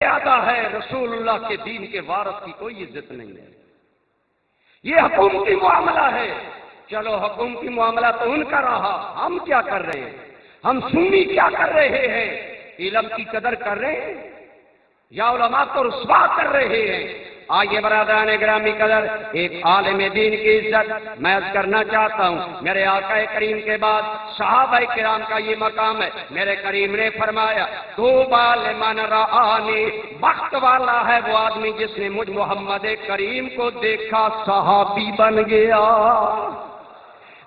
زیادہ ہے، رسول اللہ کے دین کے وارث کی کوئی عزت نہیں ہے۔ یہ حکومتی معاملہ ہے، چلو حکومتی معاملہ تو ان کا رہا، ہم کیا کر رہے ہیں؟ ہم سنی کیا کر رہے ہیں؟ علم کی قدر کر رہے ہیں یا علماء کو رسوا کر رہے ہیں؟ آئیے برادران گرامی قدر، ایک عالم دین کی عزت میں عرض کرنا چاہتا ہوں۔ میرے آقا کریم کے بعد صحابہ کرام کا یہ مقام ہے۔ میرے کریم نے فرمایا طوبی لمن رآنی، بخت والا ہے وہ آدمی جس نے مجھ محمد کریم کو دیکھا صحابی بن گیا۔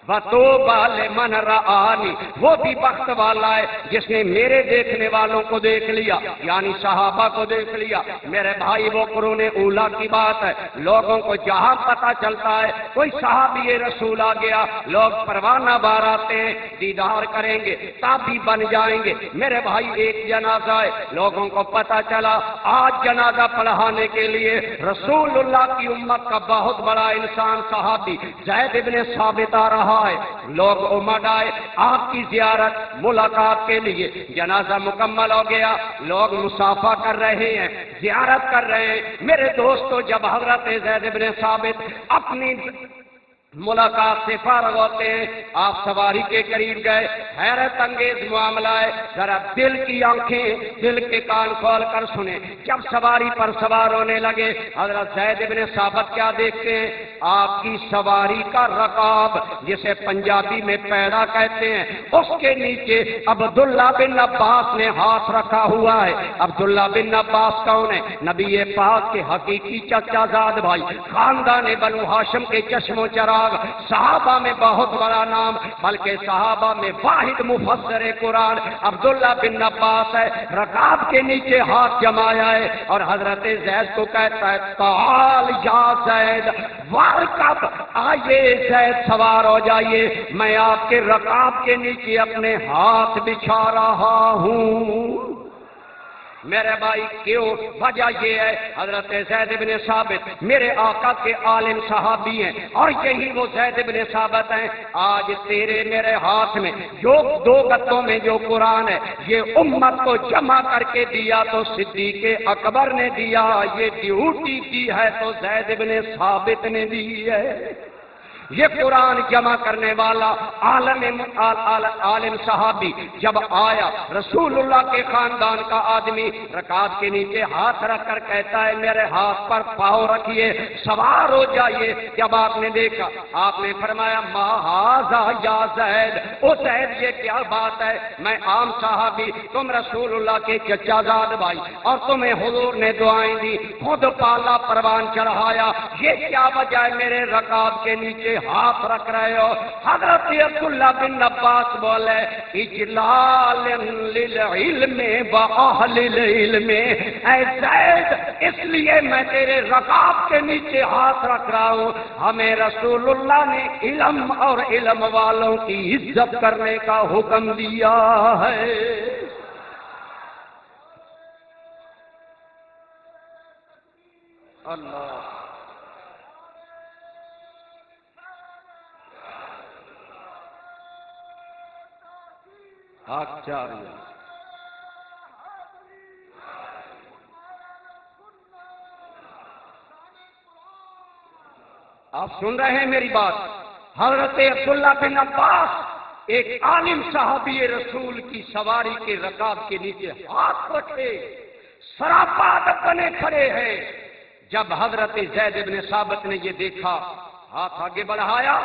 وَطُوبَى لِمَنْ رَآنِي، وہ بھی بخت والا ہے جس نے میرے دیکھنے والوں کو دیکھ لیا، یعنی صحابہ کو دیکھ لیا۔ میرے بھائی وہ قرون اولا کی بات ہے، لوگوں کو جہاں پتہ چلتا ہے کوئی صحابی رسول آ گیا، لوگ پروانہ بار آتے ہیں، دیدار کریں گے، تابعی بن جائیں گے۔ میرے بھائی ایک جنازہ ہے، لوگوں کو پتہ چلا آج جنازہ پڑھانے کے لیے رسول اللہ کی امت کا بہت بڑا انسان صحابی زید بن ثابت آ رہا ہے۔ لوگ امڈ آئے آپ کی زیارت ملاقات کے لیے، جنازہ مکمل ہو گیا، لوگ مصافحہ کر رہے ہیں، زیارت کر رہے ہیں۔ میرے دوستو جب حضرت زید بن ثابت اپنی ملاقات سے فارغ ہوتے ہیں، آپ سواری کے قریب گئے، حیرت انگیز معاملہ ہے، ذرا دل کی آنکھیں دل کے کان کھول کر سنیں۔ جب سواری پر سوار ہونے لگے، حضرت زید بن ثابت کیا دیکھتے ہیں؟ آپ کی سواری کا رکاب، جسے پنجابی میں پیڑا کہتے ہیں، اس کے نیچے عبداللہ بن عباس نے ہاتھ رکھا ہوا ہے۔ عبداللہ بن عباس کون ہے؟ نبی پاک کے حقیقی چچا زاد بھائی، خاندان بنو ہاشم کے چشم و چراغ، صحابہ میں بہت بڑا نام، بلکہ صحابہ میں واحد مفسر قرآن عبداللہ بن عباس ہے۔ رکاب کے نیچے ہاتھ جمایا ہے اور حضرت زید کو کہتا ہے تعال یا زید وارکب، آئیے زید سوار ہو جائیے، میں آپ کے رکاب کے نیچے اپنے ہاتھ بچھا رہا ہوں۔ میرے بھائی کیوں؟ وجہ یہ ہے حضرت زید بن ثابت میرے آقا کے عالم صحابی ہیں، اور یہی وہ زید بن ثابت ہیں۔ آج تیرے میرے ہاتھ میں جو دو گتوں میں جو قرآن ہے، یہ امت کو جمع کر کے دیا تو صدیق اکبر نے دیا، یہ ڈیوٹی کی ہے تو زید بن ثابت نے دی ہے۔ یہ قرآن جمع کرنے والا عالم صحابی جب آیا، رسول اللہ کے خاندان کا آدمی رکاب کے نیچے ہاتھ رکھ کر کہتا ہے میرے ہاتھ پر پاؤں رکھیے، سوار ہو جائیے۔ جب آپ نے دیکھا، آپ نے فرمایا ما ھذا یا زید، او زید یہ کیا بات ہے؟ میں عام صحابی، تم رسول اللہ کے چچا زاد بھائی، اور تمہیں حضور نے دعائیں دی، خود پالا پروان چڑھایا، یہ کیا وجہ ہے میرے رکاب کے نیچے ہاتھ رکھ رہے ہو؟ حضرت عبداللہ بن عباس بولے اجلال للعلم واہل العلم، اے زید اس لیے میں تیرے رکاب کے نیچے ہاتھ رکھ رہا ہوں، ہمیں رسول اللہ نے علم اور علم والوں کی عزت کرنے کا حکم دیا ہے۔ اللہ آچاریہ، آپ سن رہے ہیں میری بات؟ حضرت عبداللہ بن عباس ایک عالم صحابی رسول کی سواری کے رکاب کے نیچے ہاتھ رکھے سراپا ادب بنے کھڑے ہیں۔ جب حضرت زید بن ثابت نے یہ دیکھا، ہاتھ آگے بڑھایا،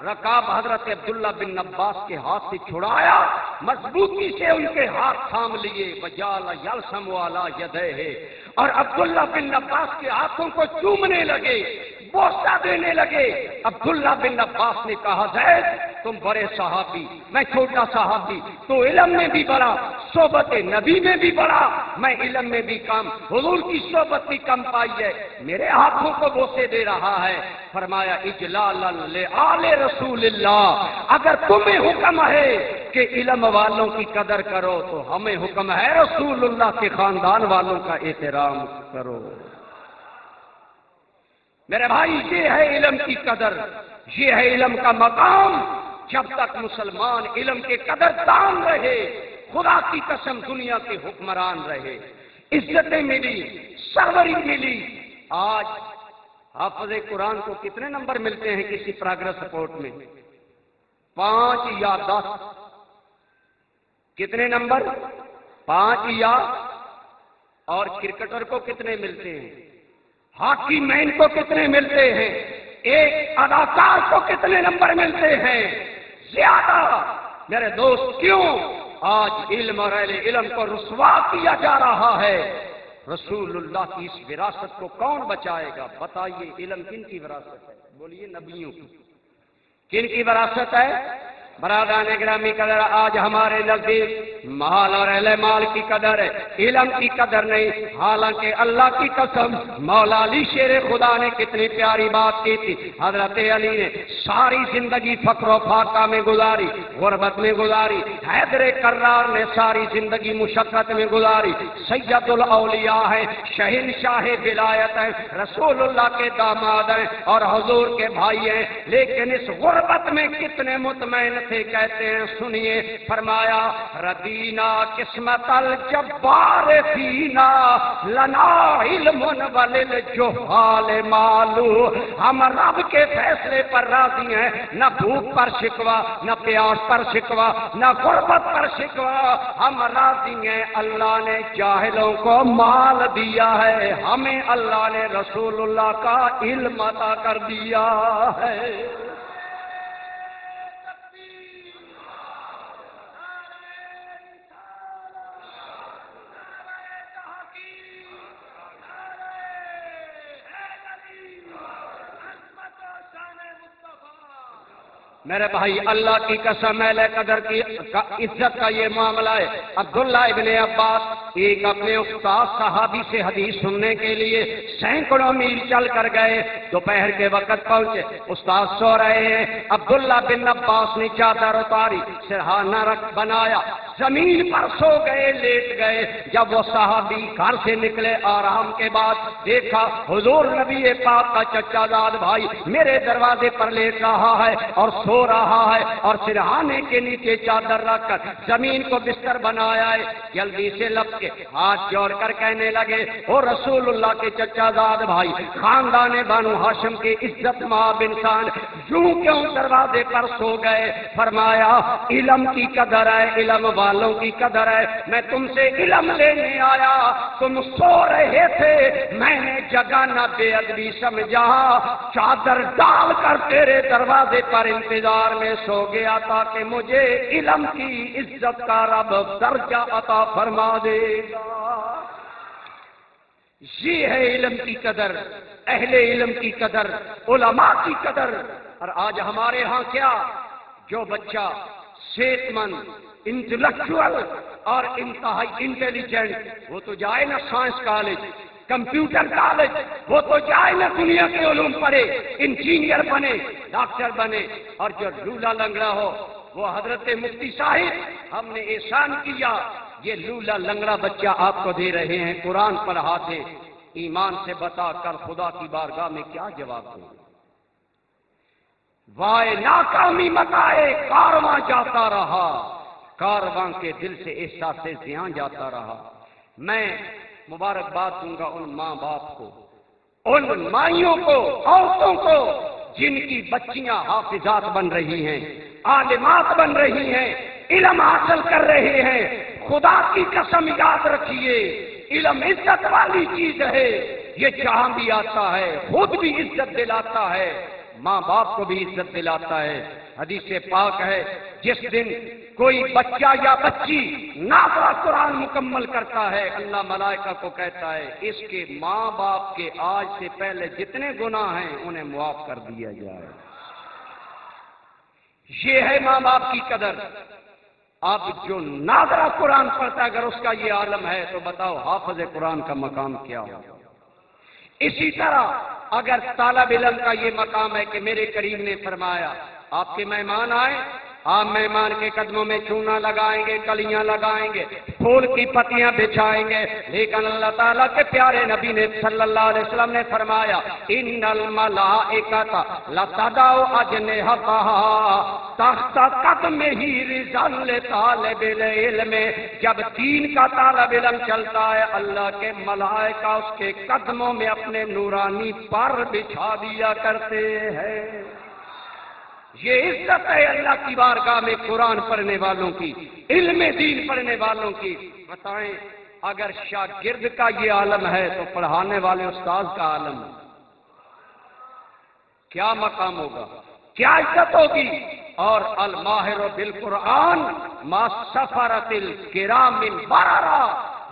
رکاب حضرت عبداللہ بن عباس کے ہاتھ سے چھڑایا، مضبوطی سے ان کے ہاتھ تھام لیے، وجال یلسم علی یدیہ، اور عبداللہ بن عباس کے ہاتھوں کو چومنے لگے، بوسہ دینے لگے۔ عبداللہ بن عباس نے کہا زید تم بڑے صحابی، میں چھوٹا صحابی، تو علم میں بھی بڑا، صحبت نبی میں بھی بڑا، میں علم میں بھی کم، حضور کی صحبت بھی کم پائی ہے، میرے ہاتھوں کو بوسے دے رہا ہے۔ فرمایا اجلالا لآل رسول اللہ، اگر تمہیں حکم ہے کہ علم والوں کی قدر کرو تو ہمیں حکم ہے رسول اللہ کے خاندان والوں کا احترام کرو۔ میرے بھائی یہ ہے علم کی قدر، یہ ہے علم کا مقام۔ جب تک مسلمان علم کے قدر دان رہے، خدا کی قسم دنیا کے حکمران رہے۔ عزتیں ملی، سروری ملی۔ آج حافظ قرآن کو کتنے نمبر ملتے ہیں کسی پروگرس رپورٹ میں؟ 5 یا 10؟ کتنے نمبر؟ 5 یا؟ اور کرکٹر کو کتنے ملتے ہیں؟ ہاکی مین کو کتنے ملتے ہیں؟ ایک اداکار کو کتنے نمبر ملتے ہیں؟ زیادہ۔ میرے دوست، کیوں آج علم اور اہل علم کو رسوا کیا جا رہا ہے؟ رسول اللہ کی اس وراثت کو کون بچائے گا؟ بتائیے، علم کن کی وراثت ہے؟ بولیے، نبیوں کی۔ کن کی وراثت ہے؟ برادران گرامی قدر، آج ہمارے نزدیک مال اور اہل مال کی قدر ہے، علم کی قدر نہیں۔ حالانکہ اللہ کی قسم، مولا علی شیر خدا نے کتنی پیاری بات کی تھی۔ حضرت علی نے ساری زندگی فقر و فاقہ میں گزاری، غربت میں گزاری۔ حیدر کرار نے ساری زندگی مشقت میں گزاری۔ سید الاولیاء ہے، شہنشاہ ولایت ہے، رسول اللہ کے داماد ہیں اور حضور کے بھائی ہیں، لیکن اس غربت میں کتنے مطمئن تھے؟ کہتے ہیں، سنیے، فرمایا ردینا قسمت الجبار فینا لنا علم وللجہال مالو۔ ہم رب کے فیصلے پر راضی ہیں، نہ بھوک پر شکوا، نہ پیاس پر شکوا، نہ غربت پر شکوا۔ ہم راضی ہیں، اللہ نے جاہلوں کو مال دیا ہے، ہمیں اللہ نے رسول اللہ کا علم عطا کر دیا ہے۔ میرے بھائی، اللہ کی قسم، اہل قدر کی عزت کا یہ معاملہ ہے۔ عبداللہ ابن عباس ایک اپنے استاد صحابی سے حدیث سننے کے لیے سینکڑوں میل چل کر گئے۔ دوپہر کے وقت پہنچے، استاد سو رہے ہیں۔ عبداللہ بن عباس نے چادر اتاری، سرہانہ رکھ بنایا، زمین پر سو گئے، لیٹ گئے۔ جب وہ صحابی گھر سے نکلے آرام کے بعد، دیکھا حضور نبی پاک کا چچا زاد بھائی میرے دروازے پر لیٹ رہا ہے اور سو رہا ہے، اور سرہانے کے نیچے چادر رکھ کر زمین کو بستر بنایا ہے۔ جلدی سے لپ کے ہاتھ جوڑ کر کہنے لگے، او رسول اللہ کے چچا زاد بھائی، خاندان بنو ہاشم کے عزت مآب انسان، یوں کیوں دروازے پر سو گئے؟ فرمایا، علم کی قدر ہے، علم والوں کی قدر ہے، میں تم سے علم لینے آیا، تم سو رہے تھے، میں نے جگہ نہ بے ادبی سمجھا، چادر ڈال کر تیرے دروازے پر انتظار میں سو گیا تاکہ مجھے علم کی عزت کا رب درجہ عطا فرما دے گا۔ یہ ہے علم کی قدر، اہل علم کی قدر، علماء کی قدر۔ اور آج ہمارے ہاں کیا؟ جو بچہ صحت مند، انٹلیکچوئل اور انتہائی انٹیلیجنٹ، وہ تو جائے نا سائنس کالج، کمپیوٹر کالج، وہ تو جائے نا دنیا کے علوم پڑھے، انجینئر بنے، ڈاکٹر بنے۔ اور جو لولا لنگڑا ہو، وہ حضرت مفتی صاحب، ہم نے احسان کیا، یہ لولا لنگڑا بچہ آپ کو دے رہے ہیں، قرآن پڑھاتے، ایمان سے بتا کر خدا کی بارگاہ میں کیا جواب دیں؟ وائے ناکامی متائے کارواں جاتا رہا، کارواں کے دل سے احساس زیاں جاتا رہا۔ میں مبارکباد دوں گا ان ماں باپ کو، ان مائیوں کو، عورتوں کو، جن کی بچیاں حافظات بن رہی ہیں، عالمات بن رہی ہیں، علم حاصل کر رہے ہیں۔ خدا کی قسم یاد رکھیے، علم عزت والی چیز ہے، یہ جہاں بھی آتا ہے خود بھی عزت دلاتا ہے، ماں باپ کو بھی عزت دلاتا ہے۔ حدیث پاک ہے، جس دن کوئی بچہ یا بچی ناظرہ قرآن مکمل کرتا ہے، اللہ ملائکہ کو کہتا ہے اس کے ماں باپ کے آج سے پہلے جتنے گناہ ہیں انہیں معاف کر دیا جائے۔ یہ ہے ماں باپ کی قدر۔ اب جو ناظرہ قرآن پڑھتا ہے، اگر اس کا یہ عالم ہے تو بتاؤ حافظ قرآن کا مقام کیا ہو؟ اسی طرح اگر طالب علم کا یہ مقام ہے کہ میرے کریم نے فرمایا آپ کے مہمان آئے آپ مہمان کے قدموں میں چونا لگائیں گے، کلیاں لگائیں گے، پھول کی پتیاں بچھائیں گے، لیکن اللہ تعالیٰ کے پیارے نبی نے صلی اللہ علیہ وسلم نے فرمایا ان الملائکۃ لتضع اجنحتها تحت قدمہ رضا طالب العلم، جب دین کا طالب علم چلتا ہے اللہ کے ملائکہ اس کے قدموں میں اپنے نورانی پر بچھا دیا کرتے ہیں۔ یہ عزت ہے اللہ کی بارگاہ میں قرآن پڑھنے والوں کی، علم دین پڑھنے والوں کی۔ بتائیں اگر شاگرد کا یہ عالم ہے تو پڑھانے والے استاذ کا عالم کیا مقام ہوگا، کیا عزت ہوگی؟ اور الماہر بالقرآن ما سفرت الکرام البررہ،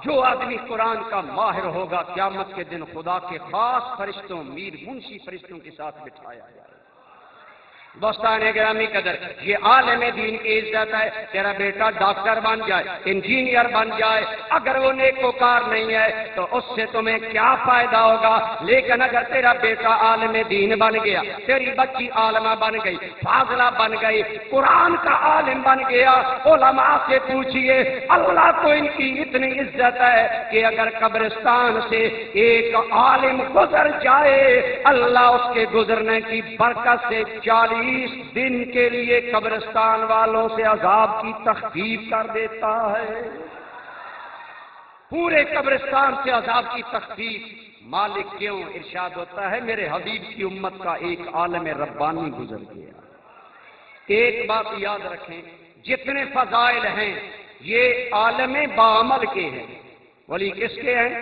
جو آدمی قرآن کا ماہر ہوگا قیامت کے دن خدا کے خاص فرشتوں، میر منشی فرشتوں کے ساتھ بٹھایا جائے۔ دوستان گرامی قدر، یہ عالم دین کی عزت ہے۔ تیرا بیٹا ڈاکٹر بن جائے، انجینئر بن جائے، اگر وہ نیکوکار نہیں ہے تو اس سے تمہیں کیا فائدہ ہوگا؟ لیکن اگر تیرا بیٹا عالم دین بن گیا، تیری بچی عالمہ بن گئی، فاضلہ بن گئی، قرآن کا عالم بن گیا، علماء سے پوچھئے اللہ کو ان کی اتنی عزت ہے کہ اگر قبرستان سے ایک عالم گزر جائے اللہ اس کے گزرنے کی برکت سے 40 دن کے لیے قبرستان والوں سے عذاب کی تخفیف کر دیتا ہے۔ پورے قبرستان سے عذاب کی تخفیف۔ مالک کیوں؟ ارشاد ہوتا ہے میرے حبیب کی امت کا ایک عالم ربانی گزر گیا۔ ایک بات یاد رکھیں، جتنے فضائل ہیں یہ عالم بعمل کے ہیں۔ ولی کس کے ہیں؟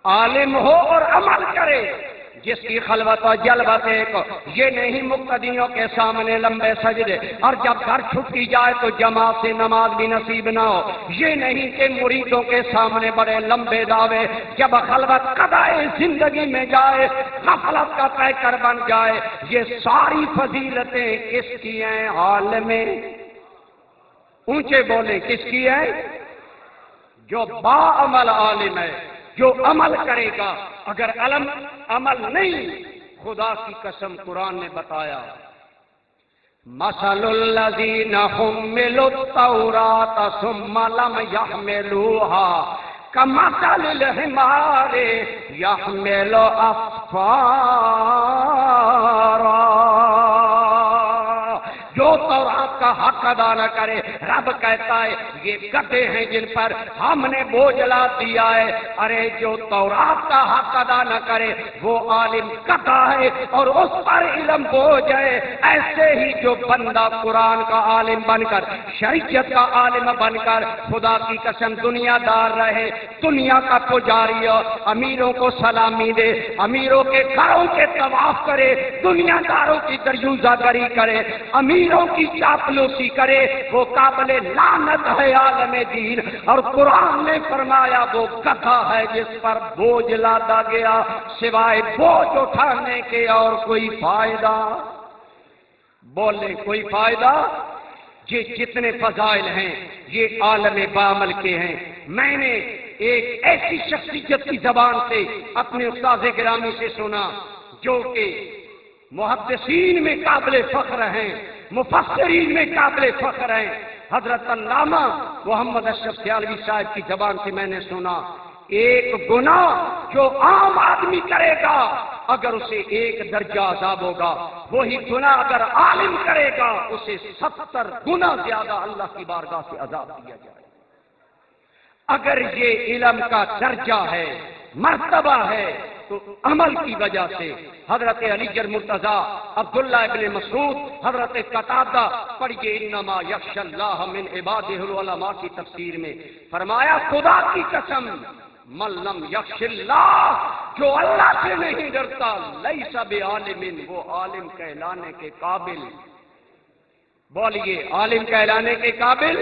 عالم ہو اور عمل کرے، جس کی خلوت و جلوت ایک، یہ نہیں مقتدیوں کے سامنے لمبے سجدے، اور جب گھر چھٹی جائے تو جماعت سے نماز بھی نصیب نہ ہو، یہ نہیں کہ مریدوں کے سامنے بڑے لمبے دعوے، جب خلوت قضائے زندگی میں جائے غفلت کا پیکر بن جائے۔ یہ ساری فضیلتیں کس کی ہیں؟ عالم۔ اونچے بولیں کس کی ہیں؟ جو باعمل عالم ہے، جو عمل کرے گا۔ اگر عمل نہیں، خدا کی قسم قرآن نے بتایا مثل الذین حملوا التوراۃ ثم لم یحملوها کمثل الحمار یحمل اسفارا۔ جو تورات کا حق ادا نہ کرے، رب کہتا ہے یہ گدھے ہیں جن پر ہم نے بوجھ لا دیا ہے۔ ارے جو تورات کا حق ادا نہ کرے وہ عالم گدھا ہے اور اس پر علم بوجھ ہے۔ ایسے ہی جو بندہ قرآن کا عالم بن کر، شریعت کا عالم بن کر خدا کی قسم دنیا دار رہے، دنیا کا پجاری ہو، امیروں کو سلامی دے، امیروں کے گھروں کے طواف کرے، دنیا داروں کی دریوزہ گری کرے، امیروں کی چاپلوسی کرے، وہ قابل لعنت ہے عالم دین۔ اور قرآن نے فرمایا وہ گدھا ہے جس پر بوجھ لادا گیا، سوائے بوجھ اٹھانے کے اور کوئی فائدہ؟ بولے کوئی فائدہ؟ یہ جتنے فضائل ہیں یہ عالم بعمل کے ہیں۔ میں نے ایک ایسی شخصیت کی زبان سے اپنے استاد گرامی سے سنا جو کہ محدثین میں قابل فخر ہیں، مفسرین میں قابل فخر ہیں۔ حضرت علامہ محمد اشرف سیالوی صاحب کی زبان سے میں نے سنا ایک گناہ جو عام آدمی کرے گا اگر اسے 1 درجہ عذاب ہوگا، وہی گناہ اگر عالم کرے گا اسے 70 گنا زیادہ اللہ کی بارگاہ سے عذاب دیا جائے۔ اگر یہ علم کا درجہ ہے، مرتبہ ہے، تو عمل کی وجہ سے حضرت علی مرتضیٰ، عبداللہ ابن مسعود، حضرت قتادہ پڑھیے انما یخشی اللہ من عبادہ العلماء کی تفسیر میں فرمایا خدا کی قسم من لم یخش اللہ، جو اللہ سے نہیں ڈرتا لیس بعالم، وہ عالم کہلانے کے قابل۔ بولیے عالم کہلانے کے قابل۔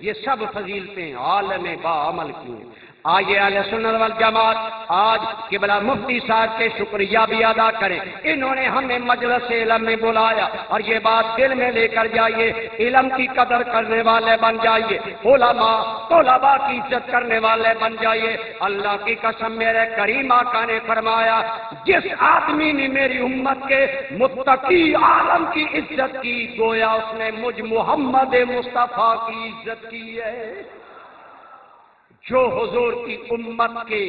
یہ سب فضیلتیں عالم با عمل کی ہیں۔ آئیے اہل سنت والجماعت آج قبلہ مفتی صاحب کے شکریہ بھی ادا کریں، انہوں نے ہمیں مجلس علم میں بلایا، اور یہ بات دل میں لے کر جائیے، علم کی قدر کرنے والے بن جائیے، علماء طلباء کی عزت کرنے والے بن جائیے۔ اللہ کی قسم میرے کریم آقا نے فرمایا، جس آدمی نے میری امت کے متقی عالم کی عزت کی، گویا اس نے مجھ محمد مصطفیٰ کی عزت کی ہے۔ جو حضور کی امت کے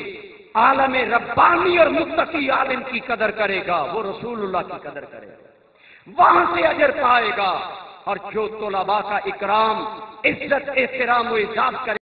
عالم ربانی اور متقی عالم کی قدر کرے گا، وہ رسول اللہ کی قدر کرے گا، وہاں سے اجر پائے گا۔ اور جو طلباء کا اکرام، عزت، احترام و اعزاز کرے